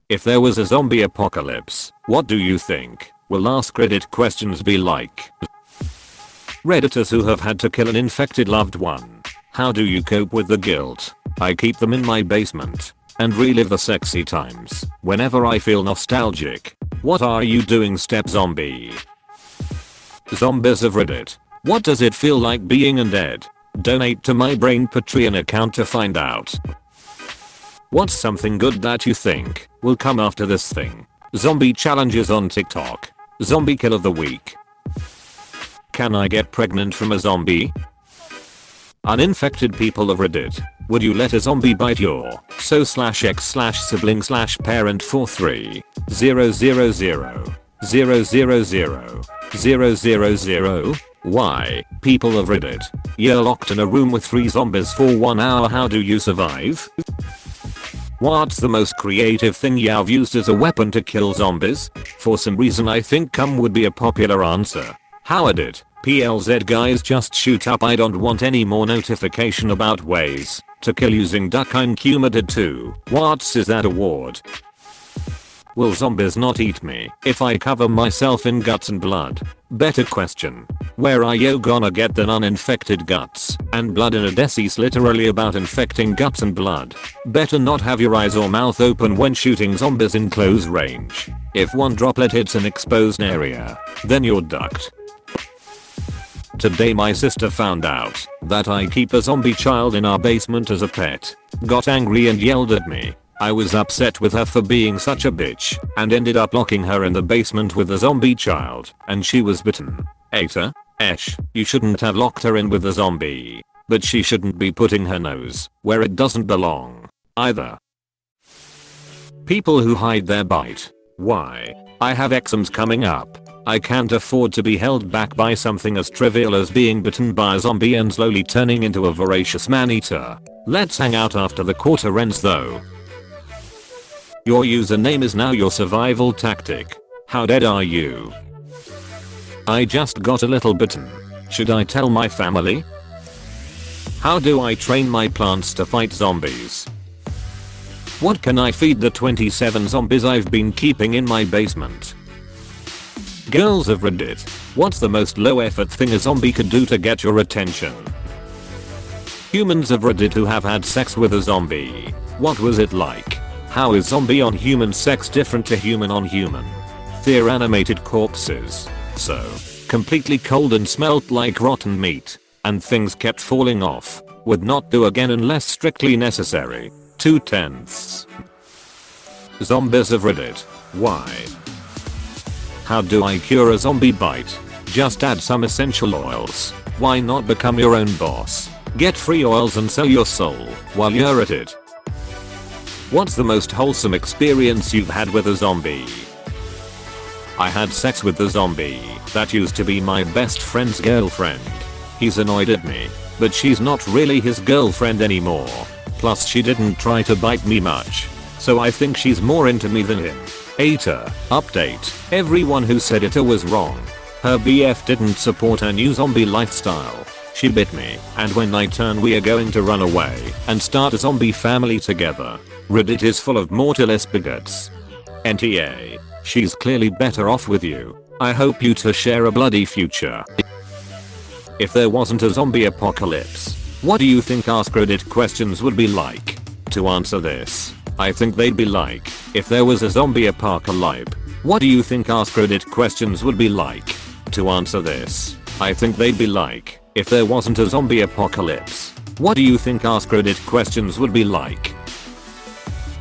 If there was a zombie apocalypse, what do you think will AskReddit questions be like? Redditors who have had to kill an infected loved one. How do you cope with the guilt? I keep them in my basement and relive the sexy times whenever I feel nostalgic. What are you doing, step zombie? Zombies of Reddit. What does it feel like being undead? Donate to my brain Patreon account to find out. What's something good that you think will come after this thing? Zombie challenges on TikTok. Zombie kill of the week. Can I get pregnant from a zombie? Uninfected people of Reddit. Would you let a zombie bite your so/ex/sibling/parent for 3 0 0 0 0 0 0 0 0 0? Why? People of Reddit. You're locked in a room with 3 zombies for 1 hour. How do you survive? What's the most creative thing you've used as a weapon to kill zombies? For some reason I think cum would be a popular answer. How would it? PLZ guys just shoot up. I don't want any more notification about ways to kill using duck. I'm committed to. What's is that award? Will zombies not eat me if I cover myself in guts and blood? Better question. Where are you gonna get the uninfected guts and blood in a disease literally about infecting guts and blood? Better not have your eyes or mouth open when shooting zombies in close range. If one droplet hits an exposed area, then you're ducked. Today my sister found out that I keep a zombie child in our basement as a pet. Got angry and yelled at me. I was upset with her for being such a bitch and ended up locking her in the basement with a zombie child, and she was bitten. Ate her? You shouldn't have locked her in with a zombie. But she shouldn't be putting her nose where it doesn't belong either. People who hide their bite. Why? I have exams coming up. I can't afford to be held back by something as trivial as being bitten by a zombie and slowly turning into a voracious man-eater. Let's hang out after the quarter ends though. Your username is now your survival tactic. How dead are you? I just got a little bitten. Should I tell my family? How do I train my plants to fight zombies? What can I feed the 27 zombies I've been keeping in my basement? Girls of Reddit. What's the most low effort thing a zombie could do to get your attention? Humans of Reddit who have had sex with a zombie. What was it like? How is zombie on human sex different to human on human? They're animated corpses. So, completely cold and smelt like rotten meat. And things kept falling off. Would not do again unless strictly necessary. 2/10. Zombies of Reddit. Why? How do I cure a zombie bite? Just add some essential oils. Why not become your own boss? Get free oils and sell your soul while you're at it. What's the most wholesome experience you've had with a zombie? I had sex with the zombie that used to be my best friend's girlfriend. He's annoyed at me, but she's not really his girlfriend anymore. Plus she didn't try to bite me much, so I think she's more into me than him. ATA. Update. Everyone who said it was wrong. Her BF didn't support her new zombie lifestyle. She bit me, and when I turn we are going to run away and start a zombie family together. Reddit is full of mortalist bigots. NTA. She's clearly better off with you. I hope you two share a bloody future. If there wasn't a zombie apocalypse, what do you think AskReddit questions would be like? To answer this, I think they'd be like, if there was a zombie apocalypse, what do you think AskReddit questions would be like? To answer this, I think they'd be like, if there wasn't a zombie apocalypse, what do you think AskReddit questions would be like?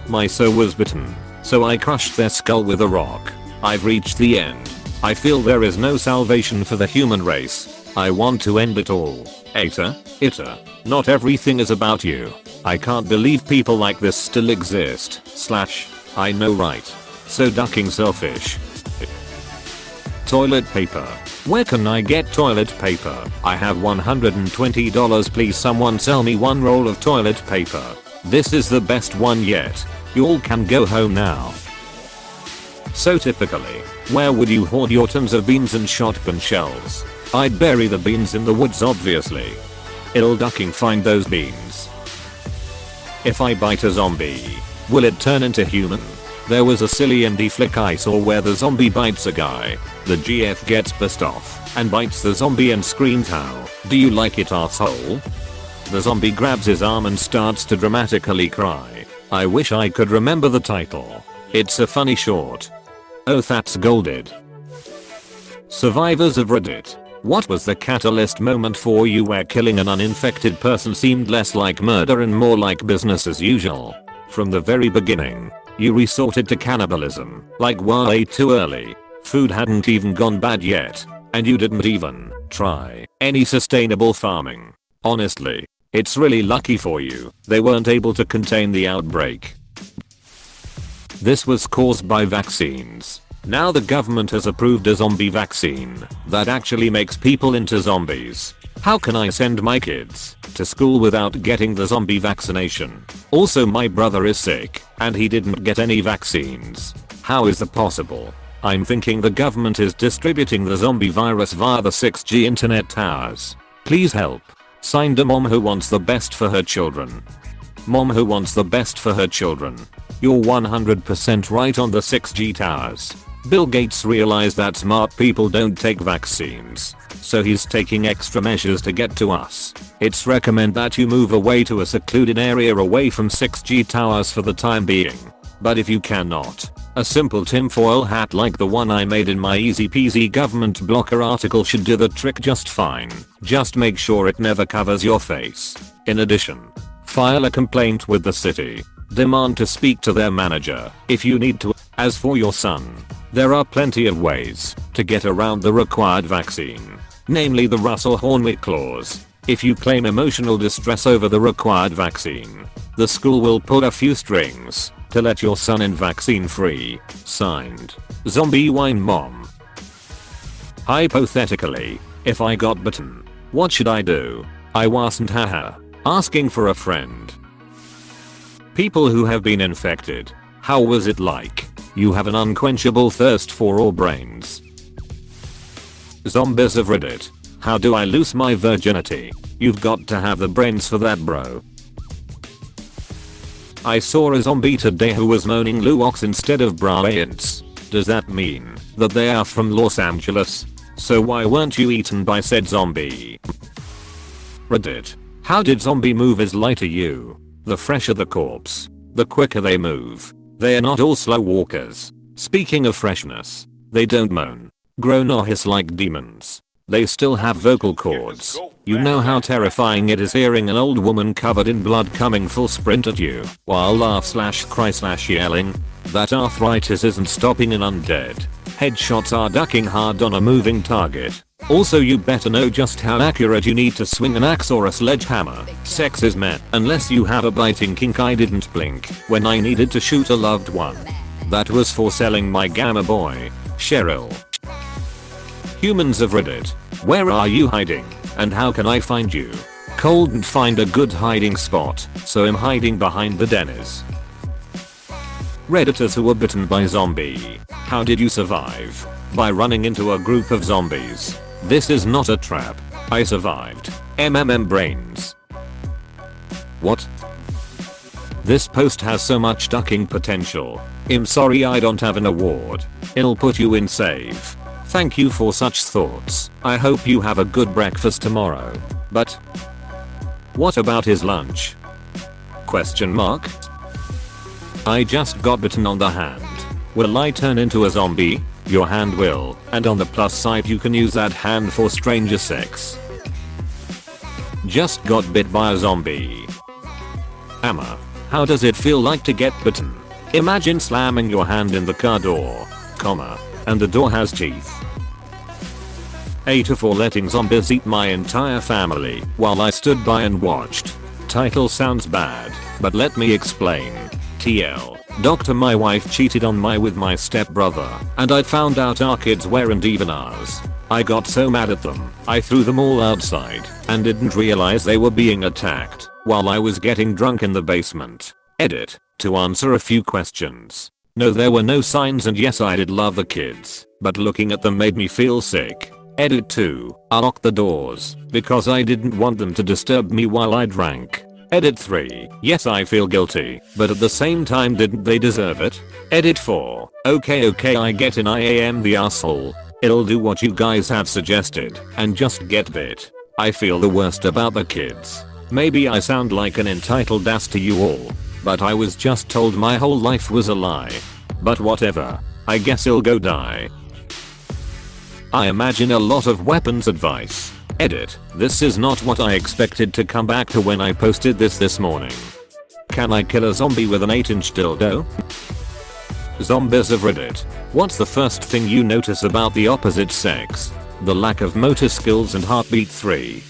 My so was bitten, so I crushed their skull with a rock. I've reached the end. I feel there is no salvation for the human race. I want to end it all. ATA. Not everything is about you. I can't believe people like this still exist. / I know right. So ducking selfish. Toilet paper. Where can I get toilet paper? I have $120. Please someone sell me 1 roll of toilet paper. This is the best one yet. Y'all can go home now. So typically, where would you hoard your tons of beans and shotgun shells? I'd bury the beans in the woods obviously. It'll ducking find those beans. If I bite a zombie, will it turn into human? There was a silly indie flick I saw where the zombie bites a guy. The GF gets pissed off and bites the zombie and screams, "How do you like it, arsehole?" The zombie grabs his arm and starts to dramatically cry. I wish I could remember the title. It's a funny short. Oh, that's golded. Survivors of Reddit. What was the catalyst moment for you where killing an uninfected person seemed less like murder and more like business as usual? From the very beginning, you resorted to cannibalism, like way too early. Food hadn't even gone bad yet, and you didn't even try any sustainable farming. Honestly, it's really lucky for you they weren't able to contain the outbreak. This was caused by vaccines. Now the government has approved a zombie vaccine that actually makes people into zombies. How can I send my kids to school without getting the zombie vaccination? Also, my brother is sick and he didn't get any vaccines. How is that possible? I'm thinking the government is distributing the zombie virus via the 6G internet towers. Please help. Signed, a mom who wants the best for her children. Mom who wants the best for her children. You're 100% right on the 6G towers. Bill Gates realized that smart people don't take vaccines, so he's taking extra measures to get to us. It's recommend that you move away to a secluded area away from 6G towers for the time being. But if you cannot, a simple tinfoil hat like the one I made in my easy peasy government blocker article should do the trick just fine. Just make sure it never covers your face. In addition, file a complaint with the city. Demand to speak to their manager if you need to. As for your son, there are plenty of ways to get around the required vaccine, namely the Russell-Hornwick clause. If you claim emotional distress over the required vaccine, the school will pull a few strings to let your son in vaccine free. Signed, Zombie Wine Mom. Hypothetically, if I got bitten, what should I do? I wasn't asking for a friend. People who have been infected, how was it like? You have an unquenchable thirst for all brains. Zombies of Reddit. How do I lose my virginity? You've got to have the brains for that, bro. I saw a zombie today who was moaning luox instead of Bryants. Does that mean that they are from Los Angeles? So why weren't you eaten by said zombie? Reddit. How did zombie movers lie to you? The fresher the corpse, the quicker they move. They are not all slow walkers. Speaking of freshness, they don't moan, groan or hiss like demons. They still have vocal cords. You know how terrifying it is hearing an old woman covered in blood coming full sprint at you while laugh/cry/yelling. That arthritis isn't stopping an undead. Headshots are ducking hard on a moving target. Also, you better know just how accurate you need to swing an axe or a sledgehammer. Sex is met unless you have a biting kink. I didn't blink when I needed to shoot a loved one. That was for selling my Gamma Boy, Cheryl. Humans of Reddit. Where are you hiding? And how can I find you? Couldn't find a good hiding spot, so I'm hiding behind the Denny's. Redditors who were bitten by zombie. How did you survive? By running into a group of zombies. This is not a trap. I survived. brains. What? This post has so much ducking potential. I'm sorry I don't have an award. It'll put you in save. Thank you for such thoughts. I hope you have a good breakfast tomorrow. But what about his lunch? Question mark? I just got bitten on the hand. Will I turn into a zombie? Your hand will, and on the plus side you can use that hand for stranger sex. Just got bit by a zombie. Amma. How does it feel like to get bitten? Imagine slamming your hand in the car door, comma, and the door has teeth. A for letting zombies eat my entire family while I stood by and watched. Title sounds bad, but let me explain. TL. Doctor, my wife cheated on me with my stepbrother, and I found out our kids weren't even ours. I got so mad at them, I threw them all outside and didn't realize they were being attacked while I was getting drunk in the basement. Edit. To answer a few questions. No, there were no signs, and yes, I did love the kids, but looking at them made me feel sick. Edit 2. I locked the doors because I didn't want them to disturb me while I drank. Edit 3. Yes, I feel guilty, but at the same time didn't they deserve it? Edit 4. Okay, I get in, I am the asshole. I'll do what you guys have suggested and just get bit. I feel the worst about the kids. Maybe I sound like an entitled ass to you all, but I was just told my whole life was a lie. But whatever. I guess I'll go die. I imagine a lot of weapons advice. Edit. This is not what I expected to come back to when I posted this morning. Can I kill a zombie with an 8-inch dildo? Zombies of Reddit. What's the first thing you notice about the opposite sex? The lack of motor skills and heartbeat. 3.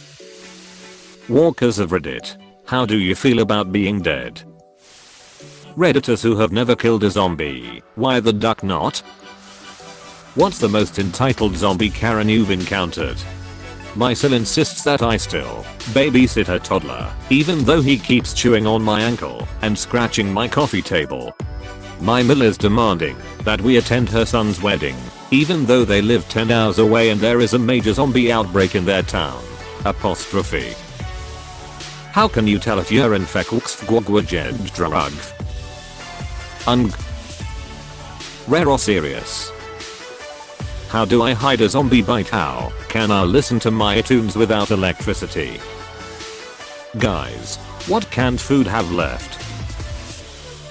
Walkers of Reddit. How do you feel about being dead? Redditors who have never killed a zombie. Why the duck not? What's the most entitled zombie Karen you've encountered? My Sil insists that I still babysit her toddler, even though he keeps chewing on my ankle and scratching my coffee table. My Mill is demanding that we attend her son's wedding, even though they live 10 hours away and there is a major zombie outbreak in their town. Apostrophe. How can you tell if you're infected with drug? Rare or serious? How do I hide a zombie bite? How can I listen to my iTunes without electricity? Guys, what canned food have left?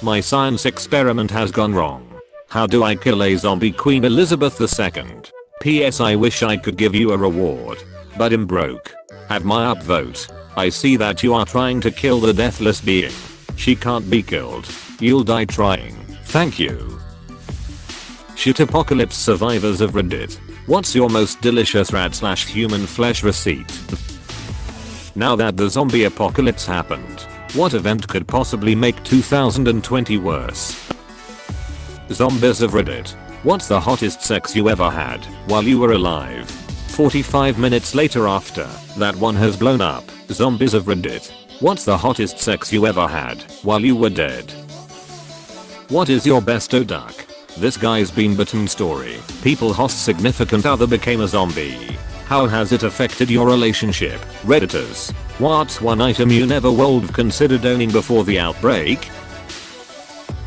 My science experiment has gone wrong. How do I kill a zombie Queen Elizabeth II? PS I wish I could give you a reward, but I'm broke. Have my upvote. I see that you are trying to kill the deathless being. She can't be killed. You'll die trying. Thank you. Shit apocalypse survivors of Reddit. What's your most delicious rat/human flesh receipt? Now that the zombie apocalypse happened, what event could possibly make 2020 worse? Zombies of Reddit. What's the hottest sex you ever had while you were alive? 45 minutes later after that one has blown up. Zombies of Reddit. What's the hottest sex you ever had while you were dead? What is your best duck? This guy's been bitten story. People host significant other became a zombie. How has it affected your relationship? Redditors. What's one item you never would considered owning before the outbreak?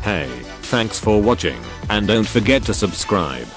Hey, thanks for watching, and don't forget to subscribe.